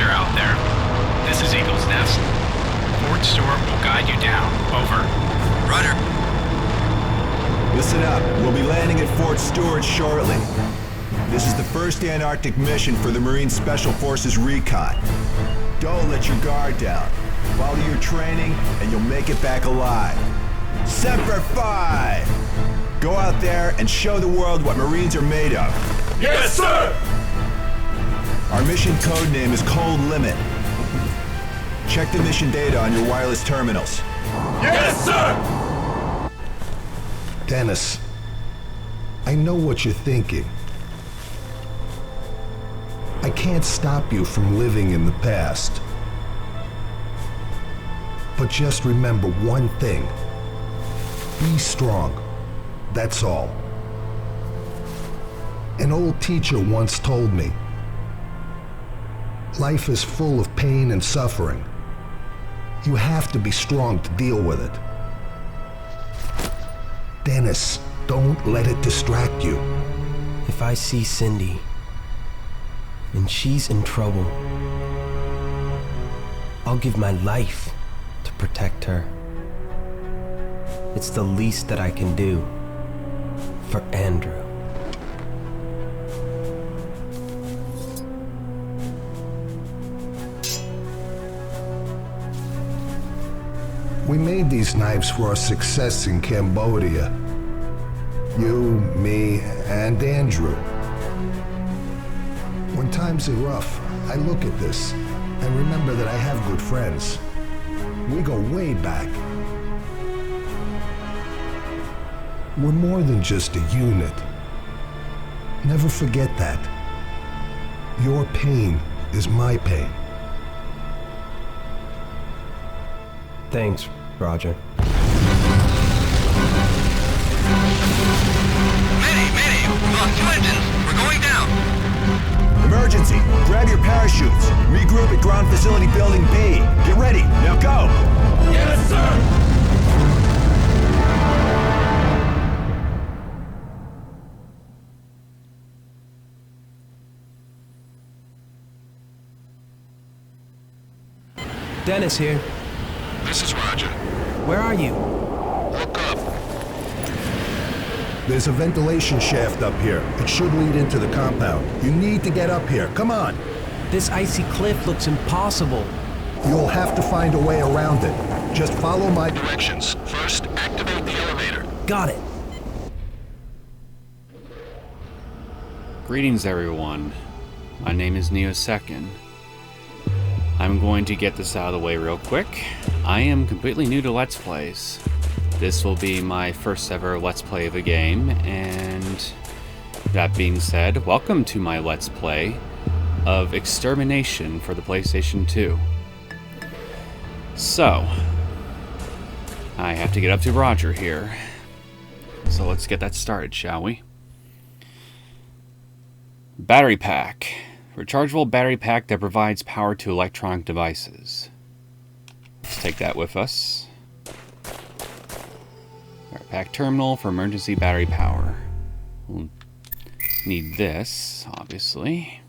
danger out there. This is Eagle's Nest. Fort Stewart will guide you down. Over. Roger. Listen up. We'll be landing at Fort Stewart shortly. This is the first Antarctic mission for the Marine Special Forces Recon. Don't let your guard down. Follow your training, and you'll make it back alive. Semper Fi! Go out there and show the world what Marines are made of. Yes, sir! Our mission code name is Cold Limit. Check the mission data on your wireless terminals. Yes, sir! Dennis, I know what you're thinking. I can't stop you from living in the past. But just remember one thing. Be strong. That's all. An old teacher once told me, life is full of pain and suffering. You have to be strong to deal with it. Dennis, don't let it distract you. If I see Cindy, and she's in trouble, I'll give my life to protect her. It's the least that I can do for Andrew. We made these knives for our success in Cambodia. You, me, and Andrew. When times are rough, I look at this and remember that I have good friends. We go way back. We're more than just a unit. Never forget that. Your pain is my pain. Thanks, Roger. Mayday! We lost 2 engines. We're going down. Emergency! Grab your parachutes. Regroup at Ground Facility Building B. Get ready. Now go! Yes, sir! Dennis here. This is Roger. Where are you? Look up. There's a ventilation shaft up here. It should lead into the compound. You need to get up here. Come on. This icy cliff looks impossible. You'll have to find a way around it. Just follow my Directions. First, activate the elevator. Got it. Greetings, everyone. My name is Neosekken. I'm going to get this out of the way real quick. I am completely new to Let's Plays. This will be my first ever Let's Play of a game, and that being said, welcome to my Let's Play of Extermination for the PlayStation 2. So, I have to get up to Roger here. So let's get that started, shall we? Battery pack. Rechargeable battery pack that provides power to electronic devices. Let's take that with us. Battery pack terminal for emergency battery power. We'll need this, obviously.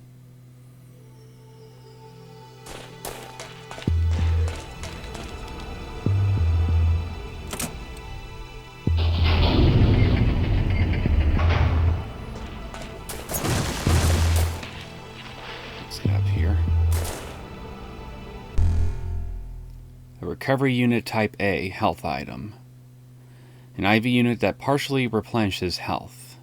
Recovery Unit Type A health item. An IV unit that partially replenishes health.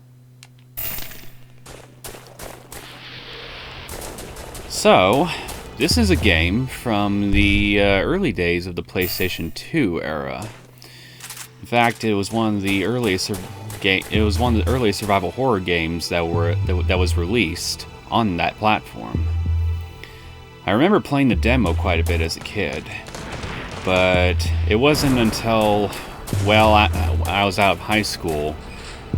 So, this is a game from the early days of the PlayStation 2 era. In fact, it was one of the earliest survival horror games that was released on that platform. I remember playing the demo quite a bit as a kid. But it wasn't until, well, I was out of high school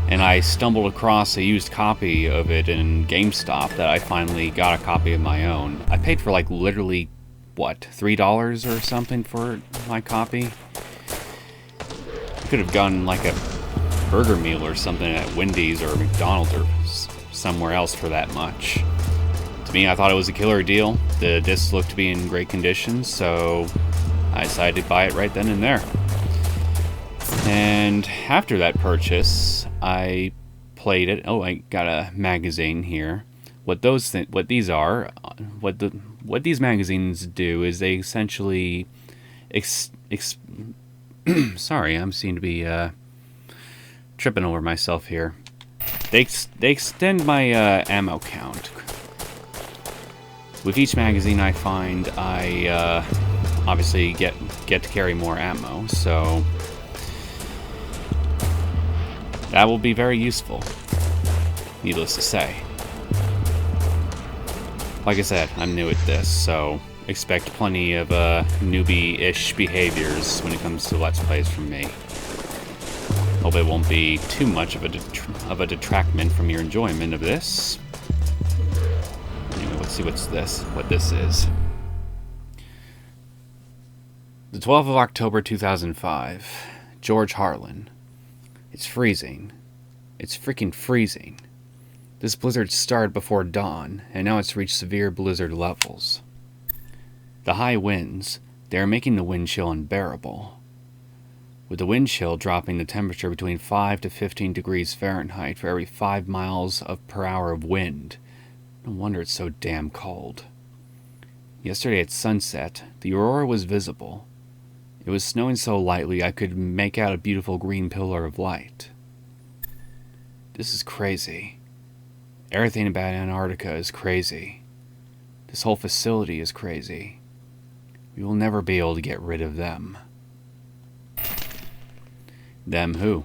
and I stumbled across a used copy of it in GameStop that I finally got a copy of my own. I paid for like literally, what, $3 or something for my copy? Could have gotten like a burger meal or something at Wendy's or McDonald's or somewhere else for that much, to me, I thought it was a killer deal. The discs looked to be in great condition, so I decided to buy it right then and there. And after that purchase, I played it. Oh, I got a magazine here. What these magazines do is they essentially sorry, I'm seem to be tripping over myself here. They extend my ammo count. With each magazine I find, I obviously get to carry more ammo, so that will be very useful, needless to say. Like I said, I'm new at this, so expect plenty of newbie-ish behaviors when it comes to Let's Plays from me. Hope it won't be too much of a detractment from your enjoyment of this. Anyway, let's see what this is. The 12th of October 2005. George Harlan. It's freezing. It's freaking freezing. This blizzard started before dawn, and now it's reached severe blizzard levels. The high winds, they are making the wind chill unbearable. With the wind chill dropping the temperature between 5 to 15 degrees Fahrenheit for every 5 miles per hour of wind. No wonder it's so damn cold. Yesterday at sunset, the aurora was visible. It was snowing so lightly I could make out a beautiful green pillar of light. This is crazy. Everything about Antarctica is crazy. This whole facility is crazy. We will never be able to get rid of them. Them who?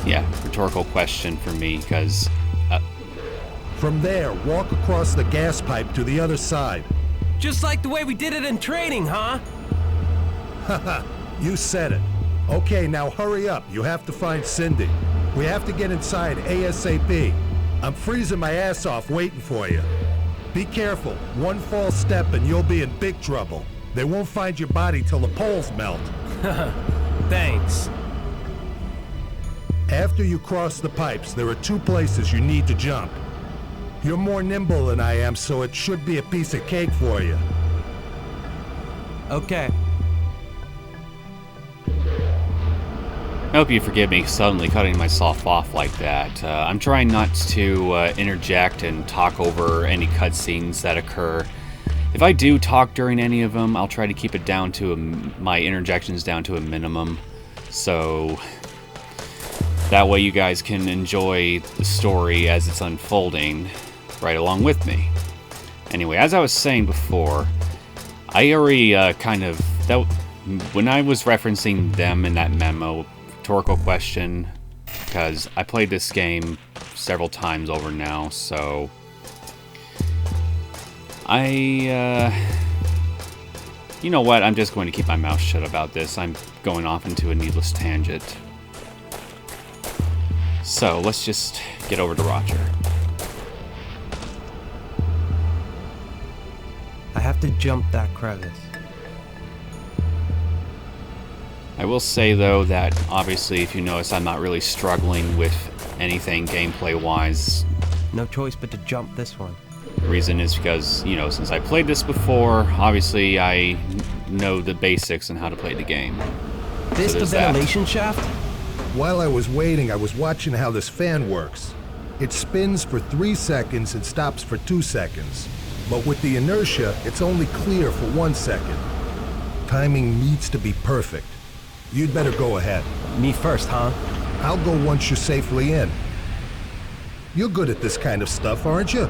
Yeah, rhetorical question for me, because... From there, walk across the gas pipe to the other side. Just like the way we did it in training, huh? Haha, you said it. Okay, now hurry up. You have to find Cindy. We have to get inside ASAP. I'm freezing my ass off waiting for you. Be careful. One false step and you'll be in big trouble. They won't find your body till the poles melt. Thanks. After you cross the pipes, there are 2 places you need to jump. You're more nimble than I am, so it should be a piece of cake for you. Okay. I hope you forgive me suddenly cutting myself off like that. I'm trying not to interject and talk over any cutscenes that occur. If I do talk during any of them, I'll try to keep it down to my interjections down to a minimum, so that way you guys can enjoy the story as it's unfolding right along with me. Anyway, as I was saying before, I already when I was referencing them in that memo, rhetorical question, because I played this game several times over now, so you know what, I'm just going to keep my mouth shut about this. I'm going off into a needless tangent. So, let's just get over to Roger. I have to jump that crevice. I will say, though, that obviously, if you notice, I'm not really struggling with anything gameplay-wise. No choice but to jump this one. The reason is because, you know, since I played this before, obviously I know the basics on how to play the game. This the ventilation shaft? While I was waiting, I was watching how this fan works. It spins for 3 seconds and stops for 2 seconds. But with the inertia, it's only clear for 1 second. Timing needs to be perfect. You'd better go ahead. Me first, huh? I'll go once you're safely in. You're good at this kind of stuff, aren't you?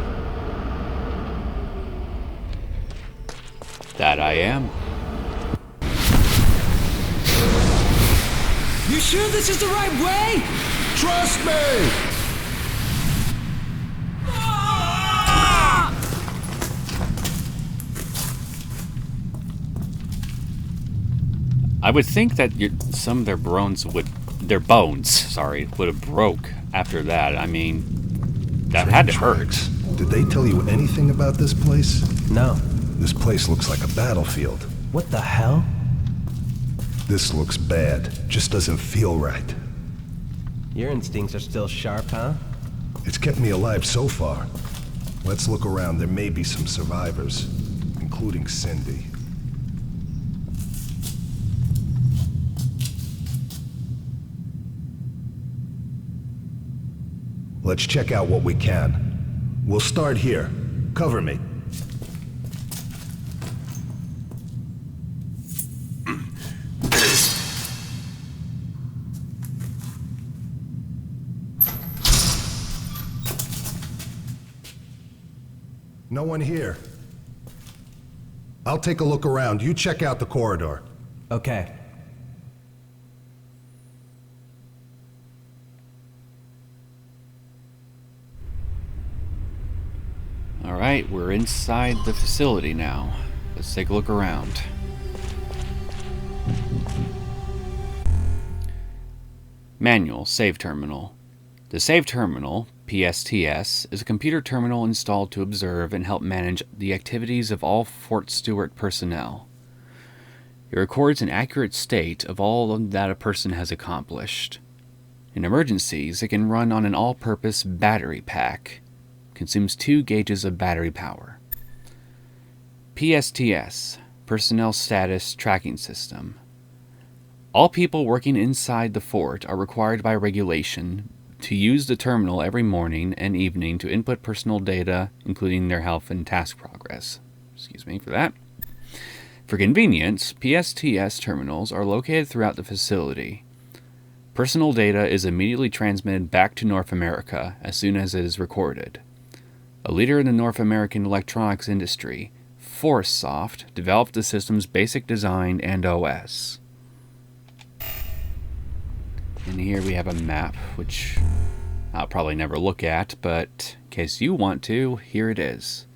That I am. You sure this is the right way? Trust me! I would think that some of their bones would have broke after that. I mean, that had to hurt. Did they tell you anything about this place? No. This place looks like a battlefield. What the hell? This looks bad. Just doesn't feel right. Your instincts are still sharp, huh? It's kept me alive so far. Let's look around. There may be some survivors, including Cindy. Let's check out what we can. We'll start here. Cover me. No one here. I'll take a look around. You check out the corridor. Okay. Alright, we're inside the facility now. Let's take a look around. Manual Save Terminal. The Save Terminal, PSTS, is a computer terminal installed to observe and help manage the activities of all Fort Stewart personnel. It records an accurate state of all that a person has accomplished. In emergencies, it can run on an all-purpose battery pack. Consumes 2 gauges of battery power. PSTS, Personnel Status Tracking System. All people working inside the fort are required by regulation to use the terminal every morning and evening to input personal data, including their health and task progress. Excuse me for that. For convenience, PSTS terminals are located throughout the facility. Personal data is immediately transmitted back to North America as soon as it is recorded. A leader in the North American electronics industry, ForceSoft developed the system's basic design and OS. And here we have a map, which I'll probably never look at, but in case you want to, here it is.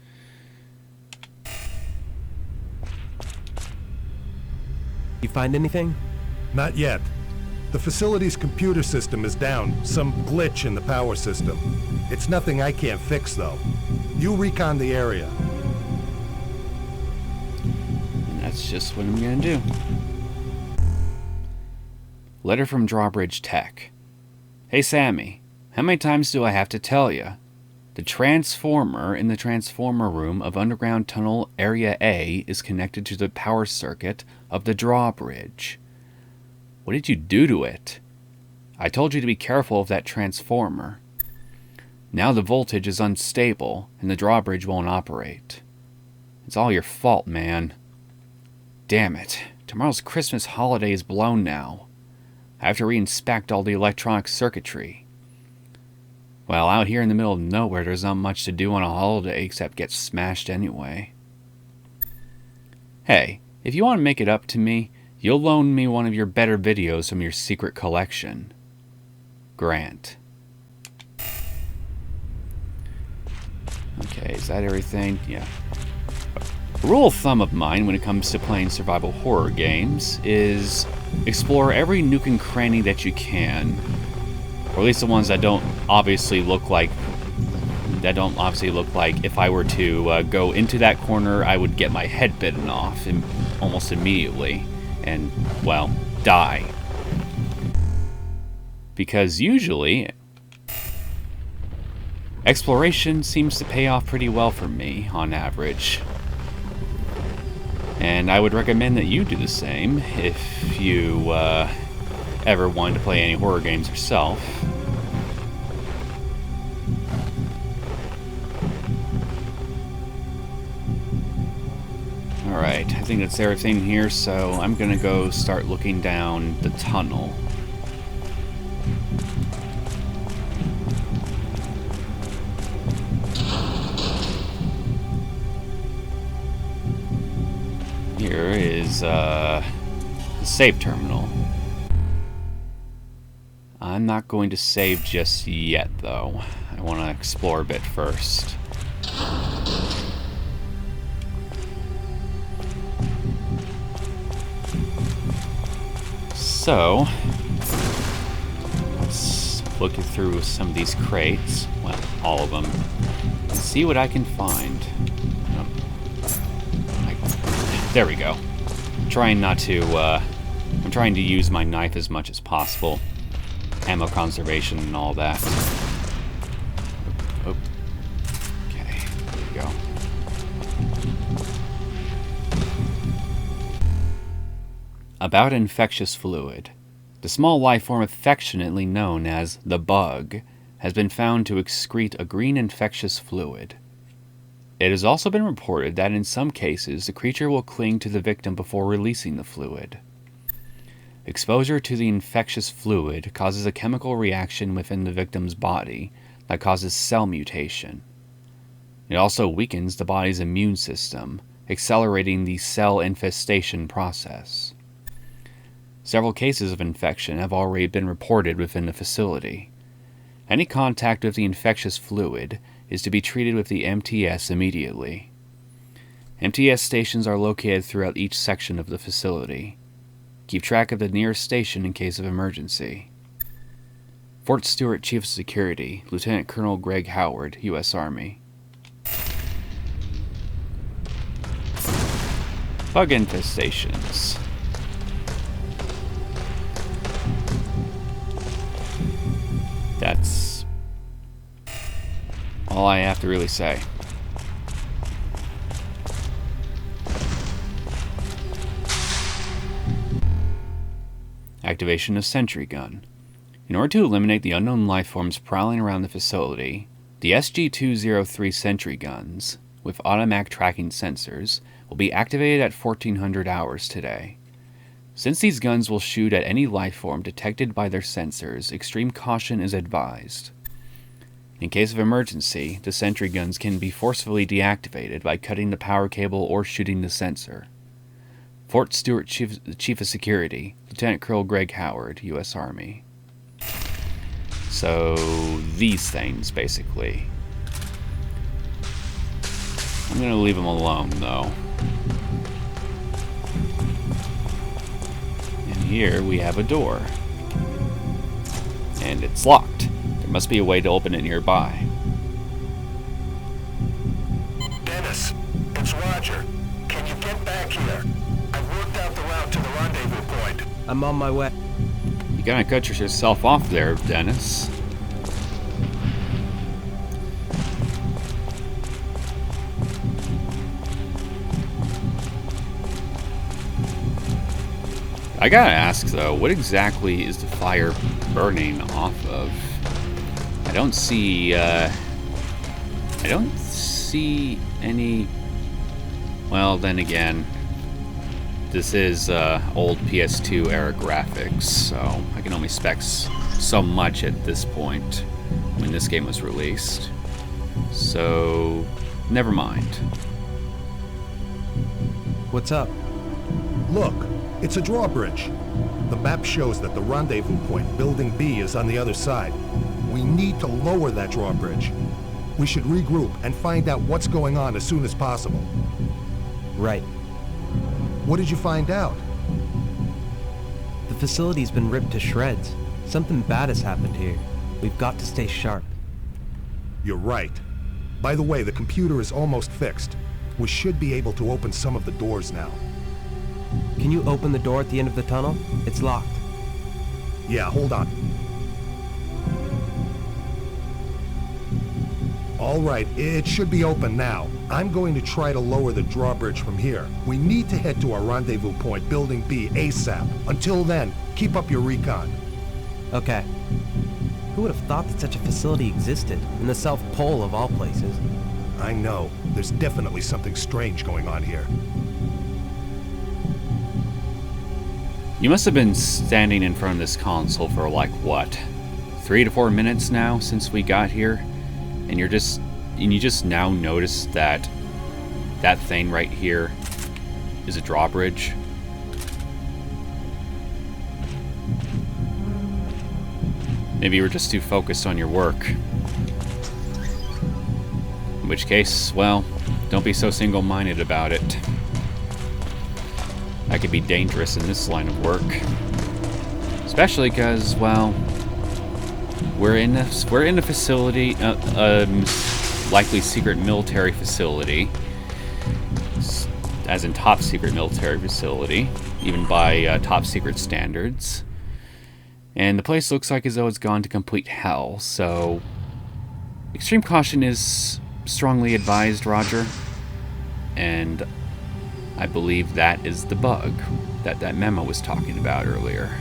You find anything? Not yet. The facility's computer system is down. Some glitch in the power system. It's nothing I can't fix, though. You recon the area. And that's just what I'm going to do. Letter from Drawbridge Tech. Hey Sammy, how many times do I have to tell you? The transformer in the transformer room of Underground Tunnel Area A is connected to the power circuit of the drawbridge. What did you do to it? I told you to be careful of that transformer. Now the voltage is unstable and the drawbridge won't operate. It's all your fault, man. Damn it. Tomorrow's Christmas holiday is blown now. I have to re-inspect all the electronic circuitry. Well, out here in the middle of nowhere, there's not much to do on a holiday except get smashed anyway. Hey, if you want to make it up to me, you'll loan me one of your better videos from your secret collection. Grant. Okay, is that everything? Yeah. A rule of thumb of mine when it comes to playing survival horror games is explore every nook and cranny that you can, or at least the ones that don't obviously look like if I were to go into that corner, I would get my head bitten off almost immediately and, well, die. Because usually exploration seems to pay off pretty well for me on average. And I would recommend that you do the same if you ever wanted to play any horror games yourself. Alright, I think that's everything here, so I'm gonna go start looking down the tunnel. Here is the save terminal. I'm not going to save just yet, though. I want to explore a bit first. So, let's look through some of these crates. Well, all of them. And see what I can find. There we go. I'm trying to use my knife as much as possible. Ammo conservation and all that. About infectious fluid. The small life form affectionately known as the bug has been found to excrete a green infectious fluid. It has also been reported that in some cases the creature will cling to the victim before releasing the fluid. Exposure to the infectious fluid causes a chemical reaction within the victim's body that causes cell mutation. It also weakens the body's immune system, accelerating the cell infestation process. Several cases of infection have already been reported within the facility. Any contact with the infectious fluid is to be treated with the MTS immediately. MTS stations are located throughout each section of the facility. Keep track of the nearest station in case of emergency. Fort Stewart Chief of Security, Lieutenant Colonel Greg Howard, U.S. Army. Bug infestations. That's all I have to really say. Activation of Sentry Gun. In order to eliminate the unknown life forms prowling around the facility, the SG-203 Sentry Guns, with automatic tracking sensors, will be activated at 1400 hours today. Since these guns will shoot at any life form detected by their sensors, extreme caution is advised. In case of emergency, the sentry guns can be forcefully deactivated by cutting the power cable or shooting the sensor. Fort Stewart Chief of Security, Lieutenant Colonel Greg Howard, U.S. Army. So, these things, basically. I'm going to leave them alone, though. And here we have a door. And it's locked. There must be a way to open it nearby. Dennis, it's Roger. Can you get back here? I've worked out the route to the rendezvous point. I'm on my way. You gotta cut yourself off there, Dennis. I gotta ask though, what exactly is the fire burning off of? I don't see any. Well, then again, this is old PS2 era graphics, so I can only spec so much at this point when this game was released. So, never mind. What's up? Look, it's a drawbridge. The map shows that the rendezvous point, Building B, is on the other side. We need to lower that drawbridge. We should regroup and find out what's going on as soon as possible. Right. What did you find out? The facility's been ripped to shreds. Something bad has happened here. We've got to stay sharp. You're right. By the way, the computer is almost fixed. We should be able to open some of the doors now. Can you open the door at the end of the tunnel? It's locked. Yeah, hold on. All right, it should be open now. I'm going to try to lower the drawbridge from here. We need to head to our rendezvous point, Building B, ASAP. Until then, keep up your recon. Okay. Who would have thought that such a facility existed in the South Pole of all places? I know. There's definitely something strange going on here. You must have been standing in front of this console for like, what, 3 to 4 minutes now since we got here? And you just now notice that that thing right here is a drawbridge. Maybe you were just too focused on your work. In which case, well, don't be so single-minded about it. That could be dangerous in this line of work. Especially because, well, we're in a facility, likely secret military facility, as in top secret military facility, even by top secret standards. And the place looks like as though it's gone to complete hell, so extreme caution is strongly advised, Roger. And I believe that is the bug that that memo was talking about earlier.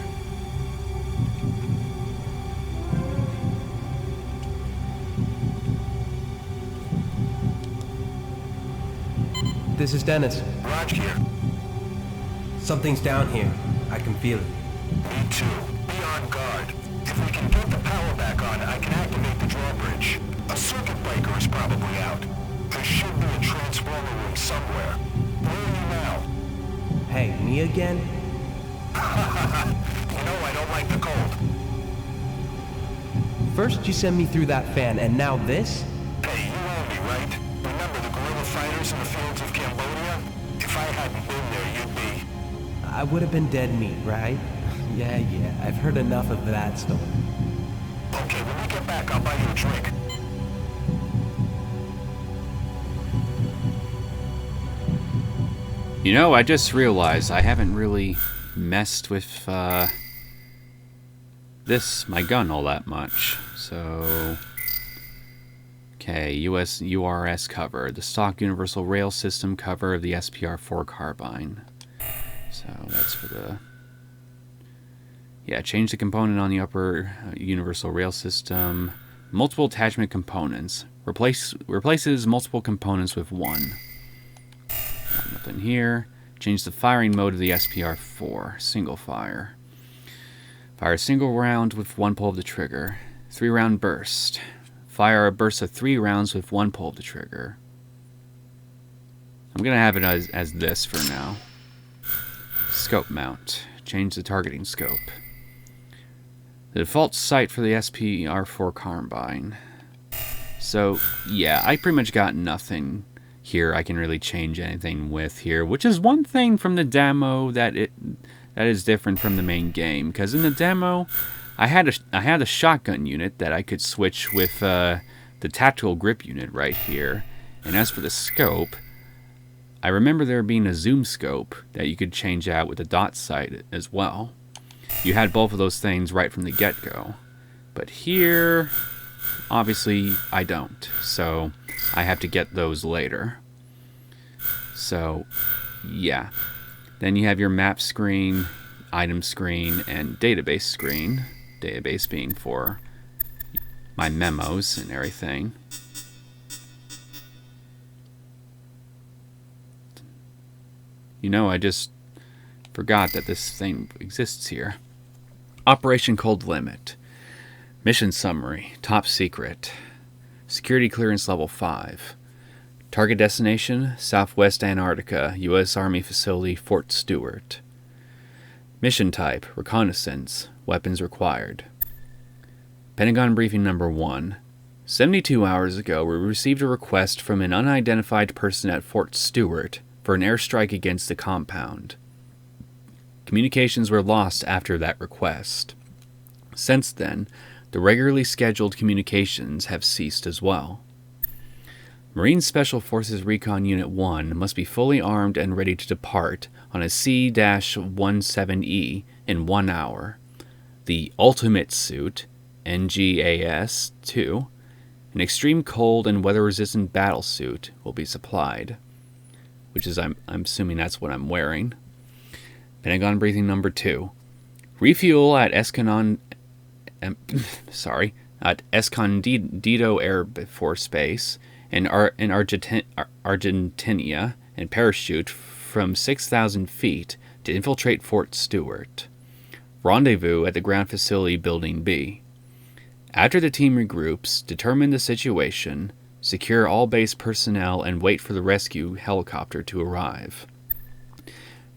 This is Dennis. Raj here. Something's down here. I can feel it. Me too. Be on guard. If we can get the power back on, I can activate the drawbridge. A circuit breaker is probably out. There should be a transformer room somewhere. Where are you now? Hey, me again? You know I don't like the cold. First you send me through that fan, and now this? Hey, you owe me, right? Remember the guerrilla fighters in the fields of Cambodia? If I hadn't been there, you'd be... I would have been dead meat, right? Yeah, I've heard enough of that story. Okay, when we get back, I'll buy you a drink. You know, I just realized I haven't really messed with my gun all that much. So, okay, URS cover, the stock Universal Rail System cover of the SPR-4 carbine. So that's for the... Yeah, change the component on the upper Universal Rail System. Multiple attachment components. Replaces multiple components with one. Nothing here. Change the firing mode of the SPR-4. Single fire. Fire a single round with one pull of the trigger. 3-round burst. Fire a burst of 3 rounds with one pull of the trigger. I'm going to have it as this for now. Scope mount. Change the targeting scope. The default sight for the SPR-4 carbine. So, yeah, I pretty much got nothing here I can really change anything with here, which is one thing from the demo that is different from the main game. Because in the demo, I had a shotgun unit that I could switch with the tactical grip unit right here. And as for the scope, I remember there being a zoom scope that you could change out with the dot sight as well. You had both of those things right from the get-go. But here, obviously, I don't. So I have to get those later. So, yeah. Then you have your map screen, item screen, and database screen. Database being for my memos and everything. You know, I just forgot that this thing exists here. Operation Cold Limit. Mission Summary. Top Secret. Security Clearance Level 5. Target Destination, Southwest Antarctica, U.S. Army Facility, Fort Stewart. Mission Type, Reconnaissance. Weapons required. Pentagon Briefing Number 1. 72 hours ago, we received a request from an unidentified person at Fort Stewart for an airstrike against the compound. Communications were lost after that request. Since then, the regularly scheduled communications have ceased as well. Marine Special Forces Recon Unit 1 must be fully armed and ready to depart on a C-17E in 1 hour. The Ultimate Suit, NGAS-2, an extreme cold and weather-resistant battle suit, will be supplied. Which is, I'm assuming that's what I'm wearing. Pentagon Briefing Number 2. Refuel at Escondido Air Force Base in Argentina and parachute from 6,000 feet to infiltrate Fort Stewart. Rendezvous at the ground facility Building B. After the team regroups, determine the situation, secure all base personnel, and wait for the rescue helicopter to arrive.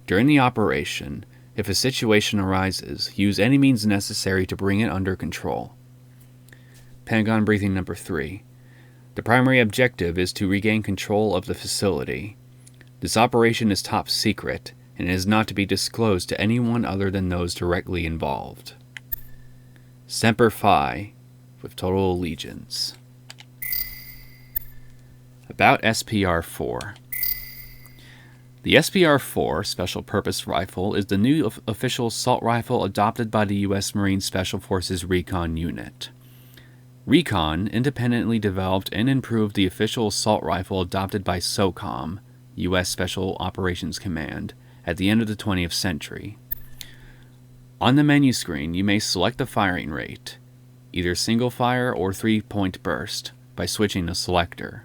During the operation, if a situation arises, use any means necessary to bring it under control. Pentagon Briefing Number 3. The primary objective is to regain control of the facility. This operation is top secret and is not to be disclosed to anyone other than those directly involved. Semper Fi, with total allegiance. About SPR-4. The SPR-4 Special Purpose Rifle is the new official assault rifle adopted by the U.S. Marine Special Forces Recon Unit. Recon independently developed and improved the official assault rifle adopted by SOCOM, U.S. Special Operations Command at the end of the 20th century. On the menu screen, you may select the firing rate, either single fire or 3-point burst, by switching the selector.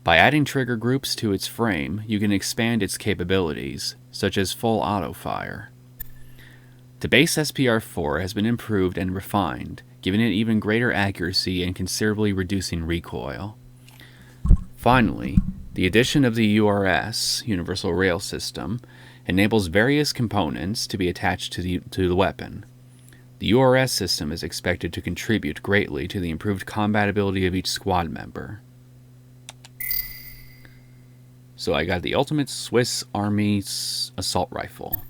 By adding trigger groups to its frame, you can expand its capabilities, such as full auto fire. The base SPR-4 has been improved and refined, giving it even greater accuracy and considerably reducing recoil. Finally, the addition of the URS, Universal Rail System, enables various components to be attached to the weapon. The URS system is expected to contribute greatly to the improved combatability of each squad member. So I got the Ultimate Swiss Army Assault Rifle.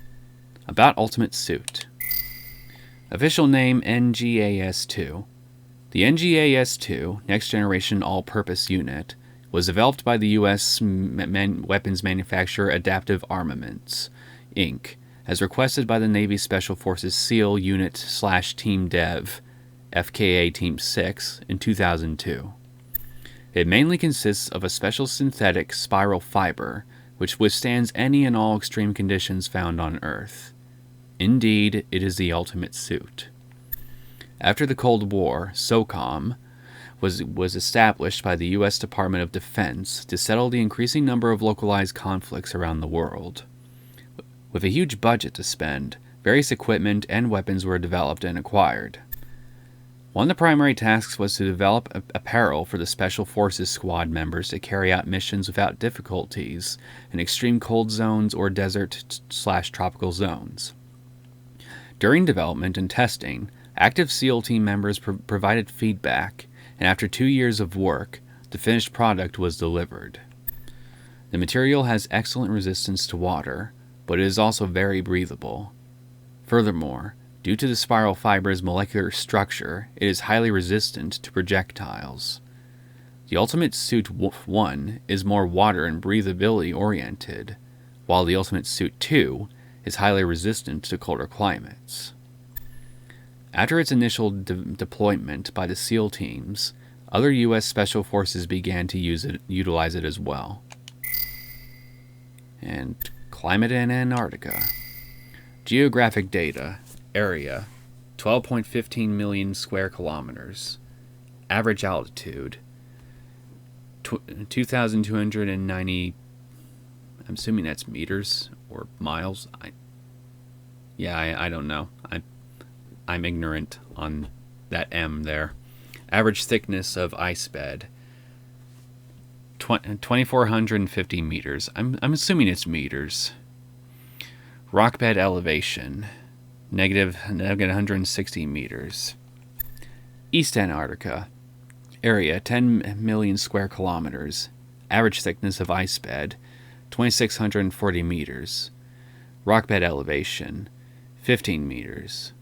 About Ultimate Suit. Official name NGAS-2. The NGAS-2, Next Generation All-Purpose Unit, was developed by the U.S. weapons manufacturer Adaptive Armaments, Inc., as requested by the Navy Special Forces SEAL Unit/Team Dev, FKA Team 6, in 2002. It mainly consists of a special synthetic spiral fiber, which withstands any and all extreme conditions found on Earth. Indeed, it is the ultimate suit. After the Cold War, SOCOM was established by the U.S. Department of Defense to settle the increasing number of localized conflicts around the world. With a huge budget to spend, various equipment and weapons were developed and acquired. One of the primary tasks was to develop apparel for the Special Forces squad members to carry out missions without difficulties in extreme cold zones or desert/tropical zones. During development and testing, active SEAL team members provided feedback, and after 2 years of work, the finished product was delivered. The material has excellent resistance to water, but it is also very breathable. Furthermore, due to the spiral fiber's molecular structure, it is highly resistant to projectiles. The Ultimate Suit 1 is more water and breathability oriented, while the Ultimate Suit 2 is highly resistant to colder climates. After its initial deployment by the SEAL teams, other U.S. Special Forces began to utilize it as well. And climate in Antarctica. Geographic data. Area, 12.15 million square kilometers. Average altitude, 2,290, I'm assuming that's meters or miles. I don't know. I'm ignorant on that M there. Average thickness of ice bed, 2,450 meters. I'm assuming it's meters. Rock bed elevation, negative 160 meters. East Antarctica. Area, 10 million square kilometers. Average thickness of ice bed, 2,640 meters. Rock bed elevation, 15 meters.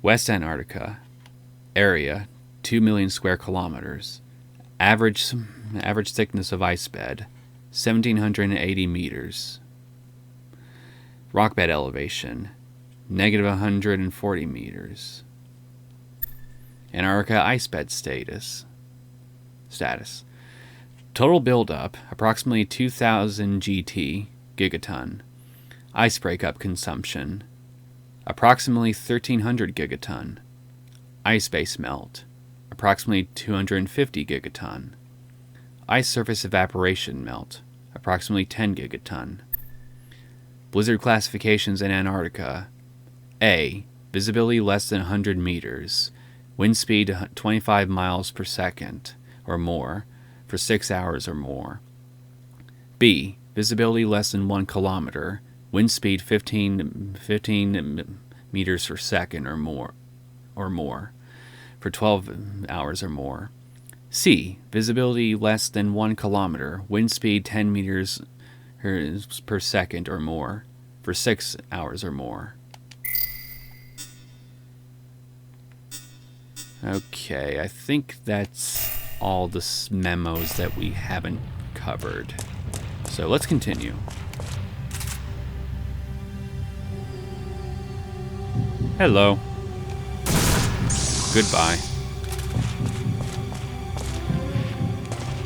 West Antarctica. Area, 2 million square kilometers. Average thickness of ice bed, 1,780 meters. Rock bed elevation, negative 140 meters. Antarctica ice bed status. Total buildup, approximately 2,000 GT, gigaton. Ice breakup consumption, approximately 1,300 gigaton. Ice base melt, approximately 250 gigaton. Ice surface evaporation melt, approximately 10 gigaton. Blizzard classifications in Antarctica. A. Visibility less than 100 meters. Wind speed 25 miles per second or more for 6 hours or more. B. Visibility less than 1 kilometer. Wind speed 15 meters per second or more for 12 hours or more. C. Visibility less than 1 kilometer. Wind speed 10 meters per second or more for 6 hours or more. Okay, I think that's all the memos that we haven't covered. So let's continue. Hello. Goodbye.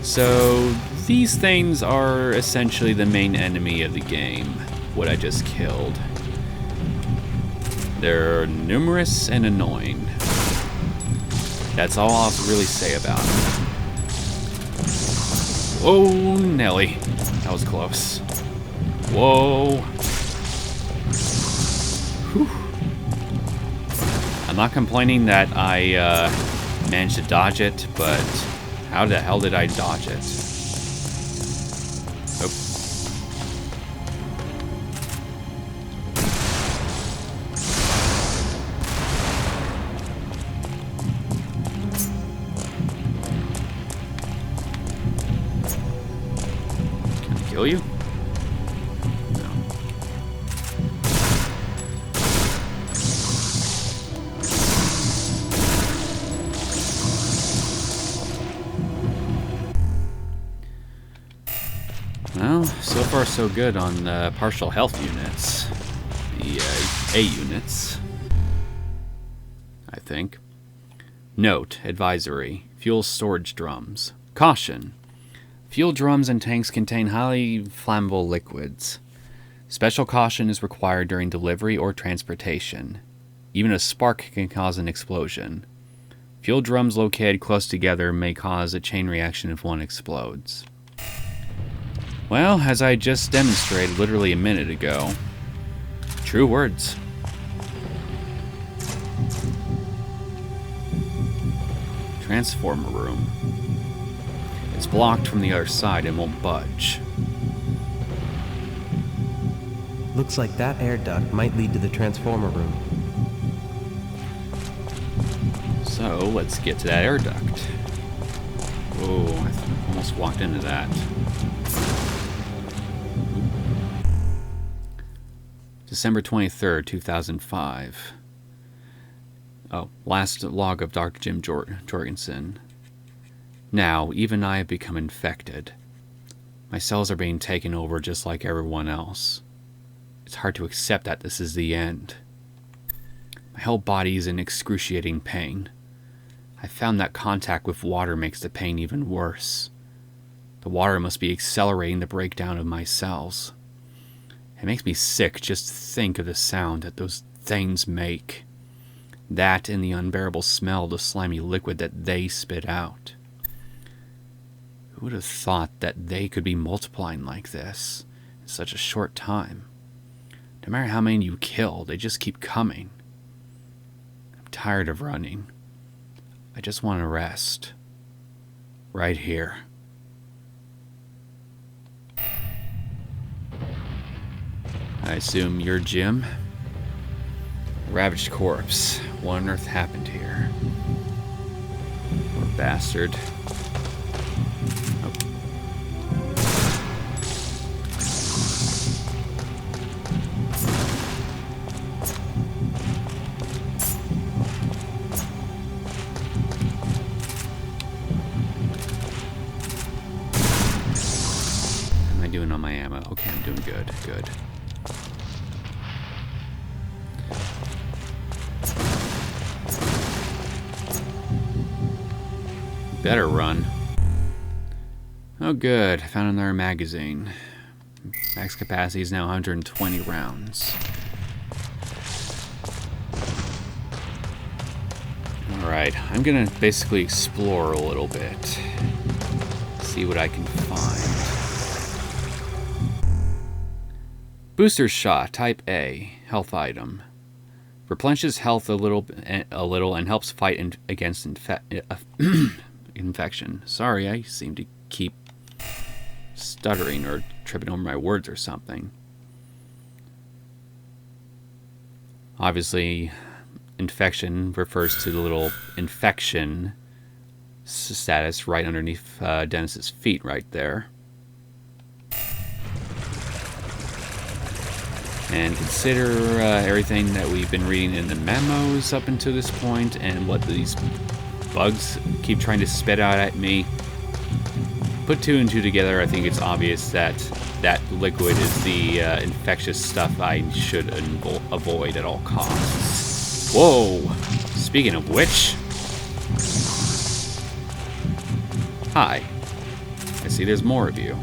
So These things are essentially the main enemy of the game, what I just killed. They're numerous and annoying. That's all I'll really say about them. Whoa, Nelly. That was close. Whoa. Whew. I'm not complaining that I managed to dodge it, but how the hell did I dodge it? Oh. Can I kill you? No. Well, so far so good on partial health units. The A units, I think. Note, advisory, fuel storage drums. Caution, fuel drums and tanks contain highly flammable liquids. Special caution is required during delivery or transportation. Even a spark can cause an explosion. Fuel drums located close together may cause a chain reaction if one explodes. Well, as I just demonstrated literally a minute ago, true words. Transformer room. It's blocked from the other side and won't budge. Looks like that air duct might lead to the transformer room. So, let's get to that air duct. Whoa, I almost walked into that. December 23rd, 2005. Oh, last log of Dr. Jim Jorgensen. Now, even I have become infected. My cells are being taken over just like everyone else. It's hard to accept that this is the end. My whole body is in excruciating pain. I found that contact with water makes the pain even worse. The water must be accelerating the breakdown of my cells. It makes me sick just to think of the sound that those things make. That and the unbearable smell of the slimy liquid that they spit out. Who would have thought that they could be multiplying like this in such a short time? No matter how many you kill, they just keep coming. I'm tired of running. I just want to rest. Right here. I assume you're Jim? Ravaged corpse. What on earth happened here? Poor bastard. Oh. How am I doing on my ammo? Okay, I'm doing good. Good. Better run. Oh good, I found another magazine. Max capacity is now 120 rounds. Alright, I'm gonna basically explore a little bit. See what I can find. Booster shot, type A, health item. Replenishes health a little and helps fight against infection. Sorry, I seem to keep stuttering or tripping over my words or something. Obviously, infection refers to the little infection status right underneath Dennis's feet right there. And consider everything that we've been reading in the memos up until this point and what these bugs keep trying to spit out at me. Put two and two together, I think it's obvious that that liquid is the infectious stuff I should avoid at all costs. Whoa! Speaking of which... Hi. I see, there's more of you.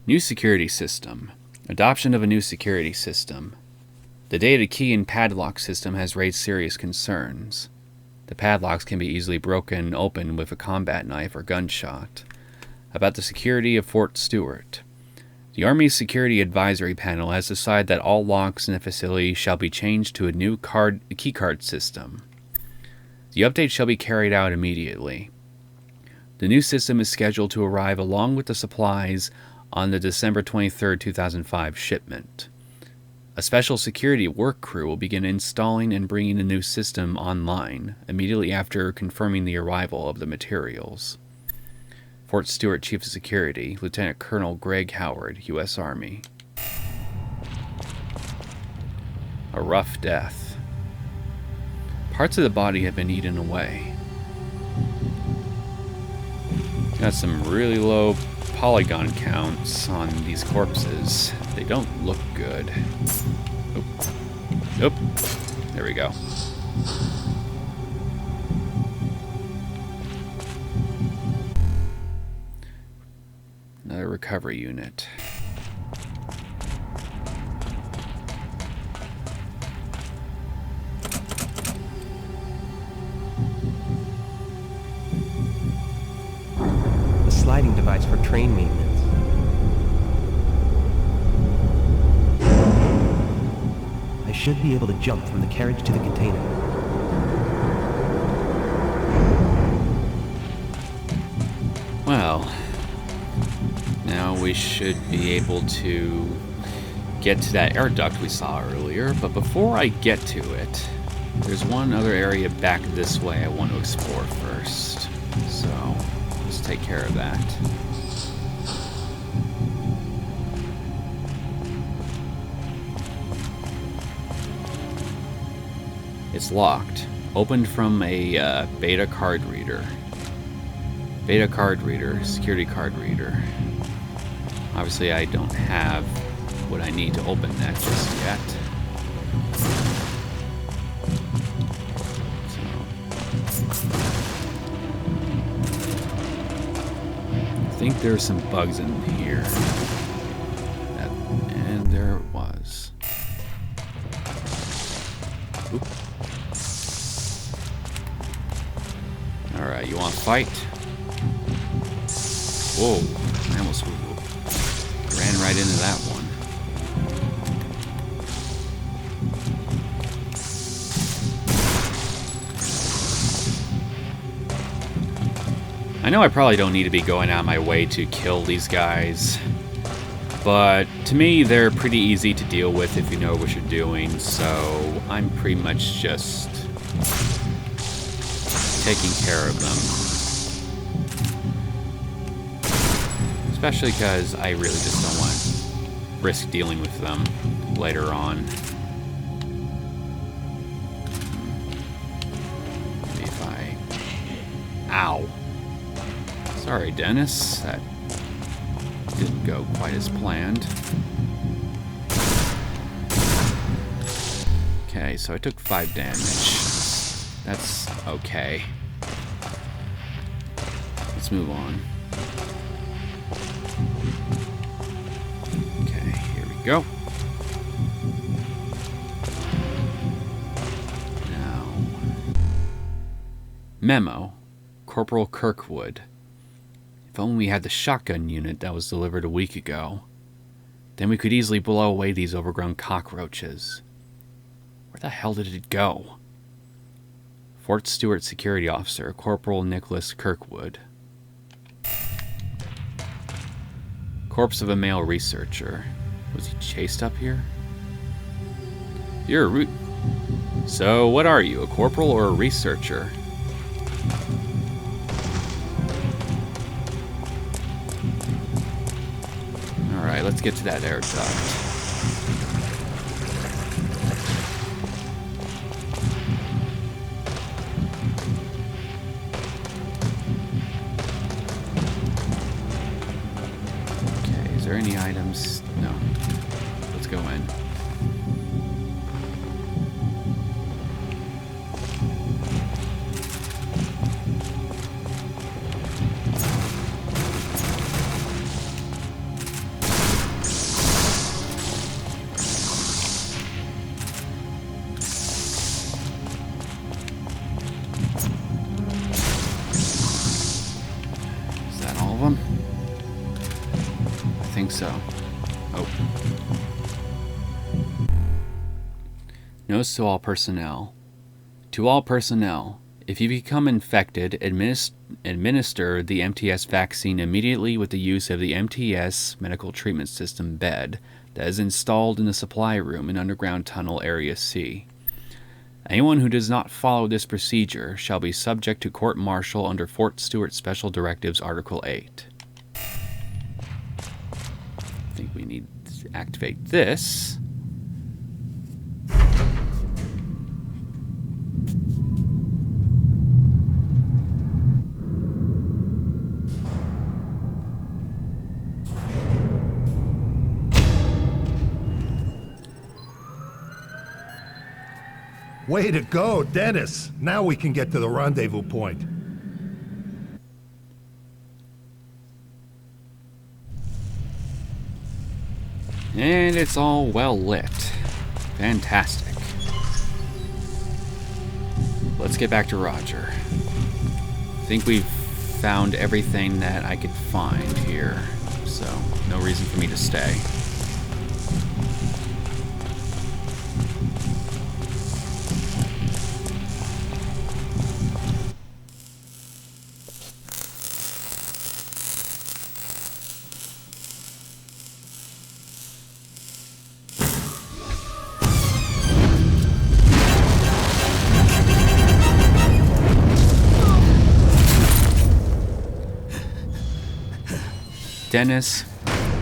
New security system. Adoption of a new security system. The data key and padlock system has raised serious concerns. The padlocks can be easily broken open with a combat knife or gunshot. About the security of Fort Stewart. The Army's Security Advisory Panel has decided that all locks in the facility shall be changed to a new keycard system. The update shall be carried out immediately. The new system is scheduled to arrive along with the supplies on the December 23, 2005 shipment. A special security work crew will begin installing and bringing the new system online immediately after confirming the arrival of the materials. Fort Stewart Chief of Security, Lieutenant Colonel Greg Howard, U.S. Army. A rough death. Parts of the body have been eaten away. Got some really low polygon counts on these corpses. They don't look good. Oop. There we go. Another recovery unit. A sliding device for train maintenance. I should be able to jump from the carriage to the container. Well, now we should be able to get to that air duct we saw earlier, but before I get to it, there's one other area back this way I want to explore first. So, let's take care of that. It's locked. Opened from a beta card reader. Beta card reader, security card reader. Obviously I don't have what I need to open that just yet. I think there's some bugs in here. And there it was. Oop. Alright, you want to fight? Whoa, I almost ran right into that one. I know I probably don't need to be going out of my way to kill these guys, but to me they're pretty easy to deal with if you know what you're doing, so I'm pretty much just taking care of them. Especially because I really just don't want to risk dealing with them later on. Maybe if I... Ow. Sorry, Dennis. That didn't go quite as planned. Okay, so I took 5 damage. That's okay. Let's move on. Okay, here we go. Now, memo, Corporal Kirkwood. If only we had the shotgun unit that was delivered a week ago, then we could easily blow away these overgrown cockroaches. Where the hell did it go? Fort Stewart Security Officer, Corporal Nicholas Kirkwood. Corpse of a male researcher. Was he chased up here? You're a root. So, what are you, a corporal or a researcher? Alright, let's get to that air duct. Is there any items? No. so. Oh. Notes to all personnel. To all personnel, if you become infected, administer the MTS vaccine immediately with the use of the MTS Medical Treatment System bed that is installed in the supply room in Underground Tunnel Area C. Anyone who does not follow this procedure shall be subject to court-martial under Fort Stewart Special Directives Article 8. I think we need to activate this. Way to go, Dennis. Now we can get to the rendezvous point. And it's all well lit. Fantastic. Let's get back to Roger. I think we've found everything that I could find here, so no reason for me to stay. Dennis,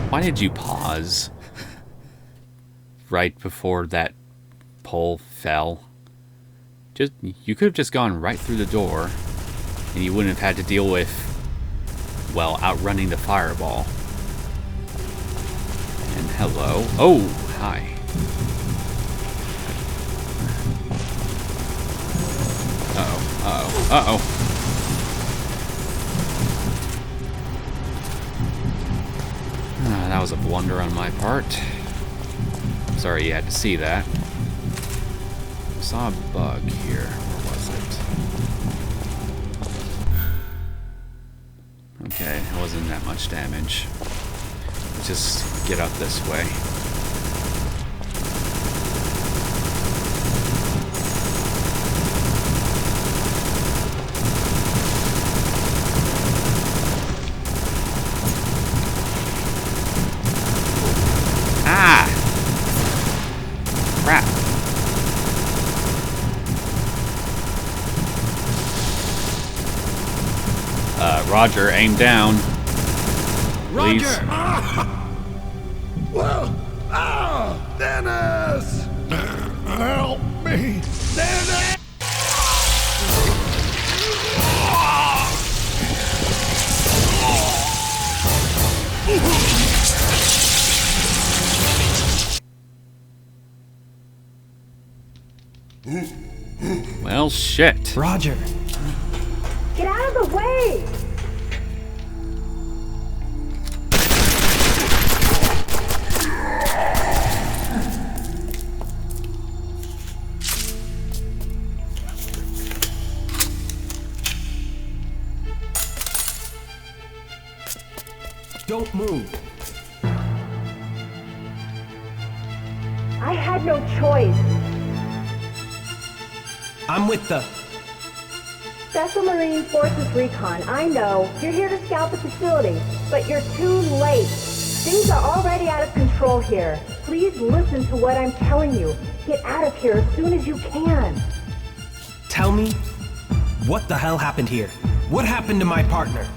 why did you pause right before that pole fell? You could have just gone right through the door, and you wouldn't have had to deal with, well, outrunning the fireball. And hello. Oh, hi. Uh-oh, uh-oh, uh-oh. That was a blunder on my part. Sorry you had to see that. I saw a bug here. Where was it? Okay, it wasn't that much damage. Let's just get up this way. Roger, aim down. Please. Roger! Dennis! Help me! Dennis! Well, shit. Roger! Get out of the way! Don't move. I had no choice. I'm with the... Special Marine Forces Recon, I know. You're here to scout the facility, but you're too late. Things are already out of control here. Please listen to what I'm telling you. Get out of here as soon as you can. Tell me, what the hell happened here? What happened to my partner?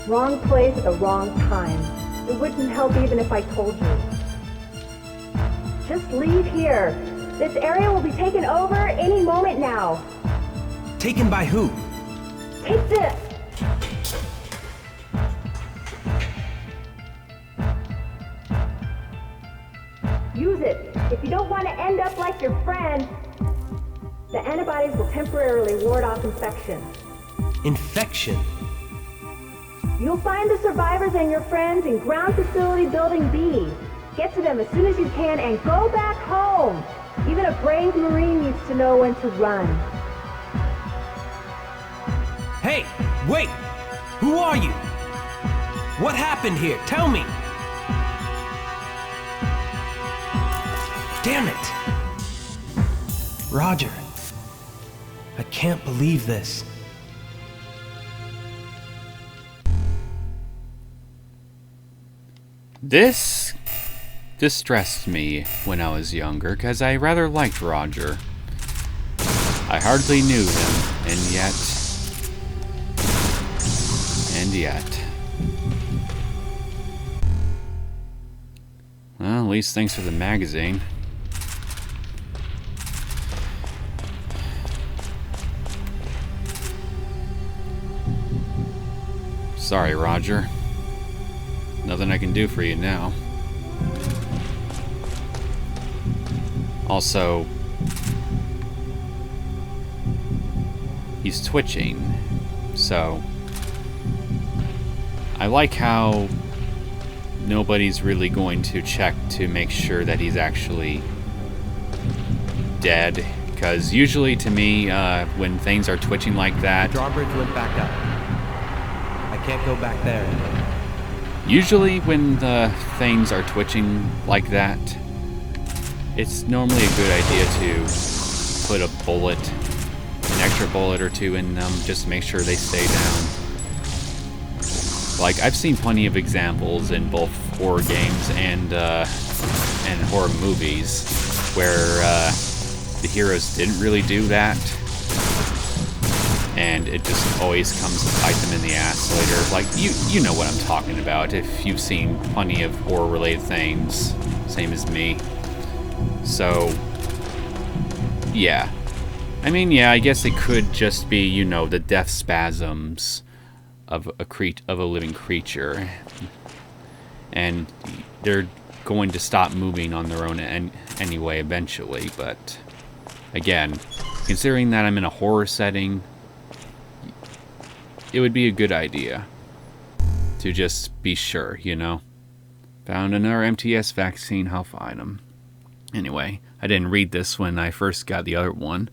Wrong place at the wrong time. It wouldn't help even if I told you. Just leave here. This area will be taken over any moment now. Taken by who? Take this! Use it if you don't want to end up like your friend. The antibodies will temporarily ward off infection. Infection? You'll find the survivors and your friends in Ground Facility Building B. Get to them as soon as you can and go back home. Even a brave Marine needs to know when to run. Hey, Wait! Who are you? What happened here? Tell me! Damn it! Roger. I can't believe this. This distressed me when I was younger, because I rather liked Roger. I hardly knew him, and yet... Well, at least thanks for the magazine. Sorry, Roger. Nothing I can do for you now. Also, he's twitching, so I like how nobody's really going to check to make sure that he's actually dead, because usually to me, when things are twitching like that, Drawbridge went back up. I can't go back there. usually when the things are twitching like that, it's normally a good idea to put a bullet, an extra bullet or two in them, just to make sure they stay down. Like, I've seen plenty of examples in both horror games and horror movies where the heroes didn't really do that, and it just always comes to bite them in the ass later. Like, you know what I'm talking about if you've seen plenty of horror-related things, same as me. So, yeah. I mean, yeah, I guess it could just be, you know, the death spasms of a living creature, and they're going to stop moving on their own anyway eventually. But again, considering that I'm in a horror setting, it would be a good idea to just be sure, you know. Found another MTS vaccine health item. Anyway, I didn't read this when I first got the other one.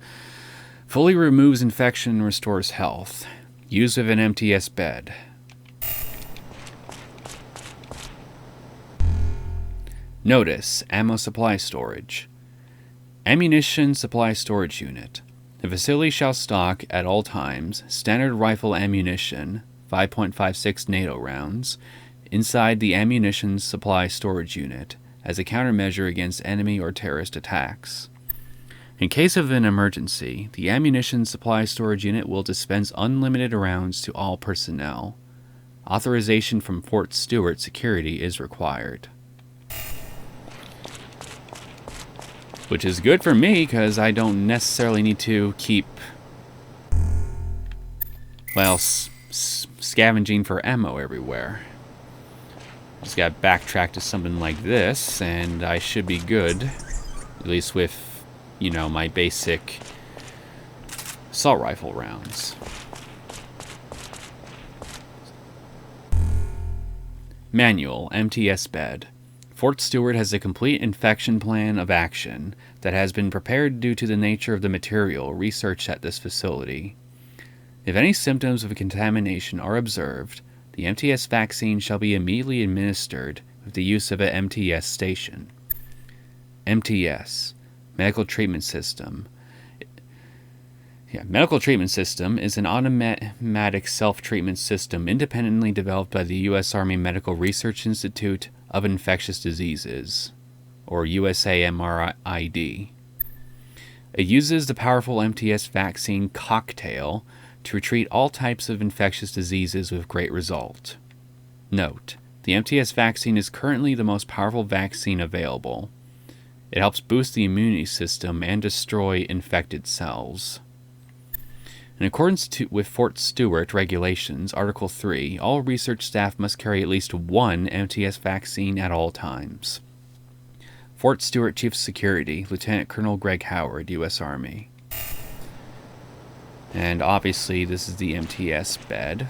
Fully removes infection and restores health. Use of an MTS bed. Notice, ammo supply storage. Ammunition supply storage unit. The facility shall stock at all times standard rifle ammunition, 5.56 NATO rounds, inside the ammunition supply storage unit as a countermeasure against enemy or terrorist attacks. In case of an emergency, the ammunition supply storage unit will dispense unlimited rounds to all personnel. Authorization from Fort Stewart Security is required. Which is good for me, because I don't necessarily need to keep, well, scavenging for ammo everywhere. Just gotta backtrack to something like this, and I should be good. At least with, you know, my basic assault rifle rounds. Manual, MTS bed. Fort Stewart has a complete infection plan of action that has been prepared due to the nature of the material researched at this facility. If any symptoms of contamination are observed, the MTS vaccine shall be immediately administered with the use of an MTS station. MTS, Medical Treatment System. Medical Treatment System is an automatic self-treatment system independently developed by the U.S. Army Medical Research Institute of Infectious Diseases, or USAMRID. It uses the powerful MTS vaccine cocktail to treat all types of infectious diseases with great result. Note, the MTS vaccine is currently the most powerful vaccine available. It helps boost the immunity system and destroy infected cells. In accordance with Fort Stewart regulations, Article 3, all research staff must carry at least one MTS vaccine at all times. Fort Stewart Chief of Security, Lieutenant Colonel Greg Howard, U.S. Army. And obviously this is the MTS bed.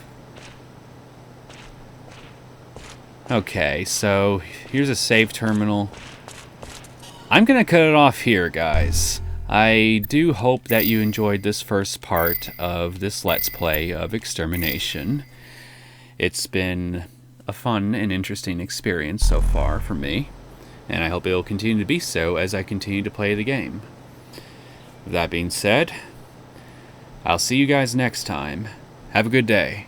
Okay, so here's a save terminal. I'm going to cut it off here, guys. I do hope that you enjoyed this first part of this Let's Play of Extermination. It's been a fun and interesting experience so far for me, and I hope it will continue to be so as I continue to play the game. With that being said, I'll see you guys next time. Have a good day.